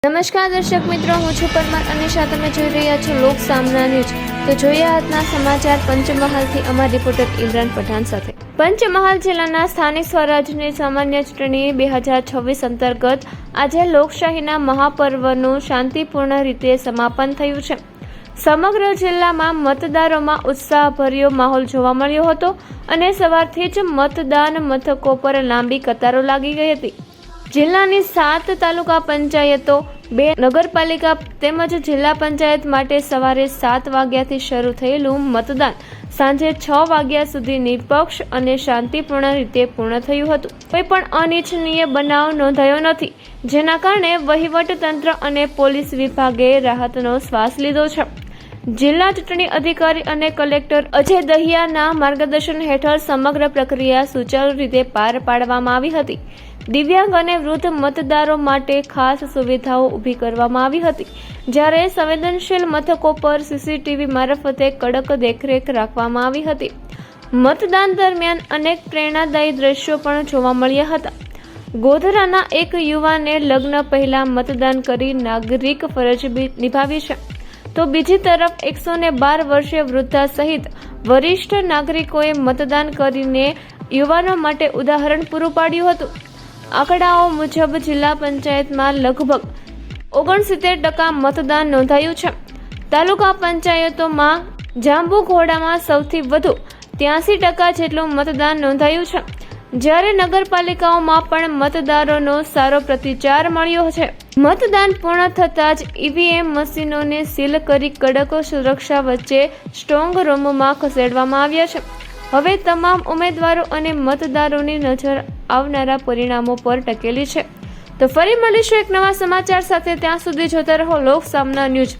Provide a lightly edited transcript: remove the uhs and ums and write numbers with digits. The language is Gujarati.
નમસ્કાર દર્શક મિત્રો, હું છું પરમાર અને તમે જોઈ રહ્યા છો લોક સામના ન્યૂઝ। તો જોઈએ આજના સમાચાર પંચમહાલથી અમારા રિપોર્ટર ઇમરાન પઠાણ સાથે। પંચમહાલ જિલ્લાના સ્થાનિક સ્વરાજની સામાન્ય ચૂંટણી 2026 અંતર્ગત આજે લોકશાહીના મહાપર્વનું શાંતિપૂર્ણ રીતે સમાપન થયું છે। સમગ્ર જિલ્લામાં મતદારોમાં ઉત્સાહભર્યો માહોલ જોવા મળ્યો હતો અને સવારથી જ મતદાન મથકો પર લાંબી કતારો લાગી ગઈ હતી। જિલ્લાની 7 તાલુકા પંચાયતો, 2 નગરપાલિકા તેમજ જિલ્લા પંચાયત માટે સવારે 7 વાગ્યાથી શરૂ થયેલું મતદાન સાંજે 6 વાગ્યા સુધી નિષ્પક્ષ અને શાંતિપૂર્ણ રીતે પૂર્ણ થયું હતું। કોઈ પણ અનિચ્છનીય બનાવ નોંધાયો નથી, જેના કારણે વહીવટતંત્ર અને પોલીસ વિભાગે રાહતનો શ્વાસ લીધો છે। જિલ્લા ચૂંટણી અધિકારી અને કલેક્ટર અજય દહિયાના માર્ગદર્શન હેઠળ સમગ્ર પ્રક્રિયા સુચારુ રીતે પાર પાડવામાં આવી હતી। દિવ્યાંગ અને વૃદ્ધ મતદારો માટે ખાસ સુવિધાઓ ઊભી કરવામાં આવી હતી, જ્યારે સંવેદનશીલ મથકો પર સીસીટીવી મારફતે કડક દેખરેખ રાખવામાં આવી હતી। મતદાન દરમિયાન અનેક પ્રેરણાદાયી દ્રશ્યો પણ જોવા મળ્યા હતા। ગોધરાના એક યુવાને લગ્ન પહેલા મતદાન કરી નાગરિક ફરજ નિભાવી છે, તો બીજી તરફ 112 વર્ષીય વૃદ્ધા સહિત વરિષ્ઠ નાગરિકોએ મતદાન કરીને યુવાનો માટે ઉદાહરણ પૂરું પાડ્યું હતું। આંકડાઓ મુજબ જિલ્લા પંચાયતમાં લગભગ 69% મતદાન નોંધાયું છે। તાલુકા પંચાયતોમાં જાંબુઘોડામાં સૌથી વધુ 83% જેટલું મતદાન નોંધાયું છે, જ્યારે નગરપાલિકાઓમાં પણ મતદારોનો સારો પ્રતિચાર મળ્યો છે। મતદાન પૂર્ણ થતાં જ ઈવીએમ મશીનોને સીલ કરી કડક સુરક્ષા વચ્ચે સ્ટ્રોંગ રૂમમાં ખસેડવામાં આવ્યા છે। હવે તમામ ઉમેદવારો અને મતદારોની નજર આવનારા પરિણામો પર ટકેલી છે। તો ફરી મળીશું એક નવા સમાચાર સાથે, ત્યાં સુધી જોતા રહો લોક સામના ન્યૂઝ।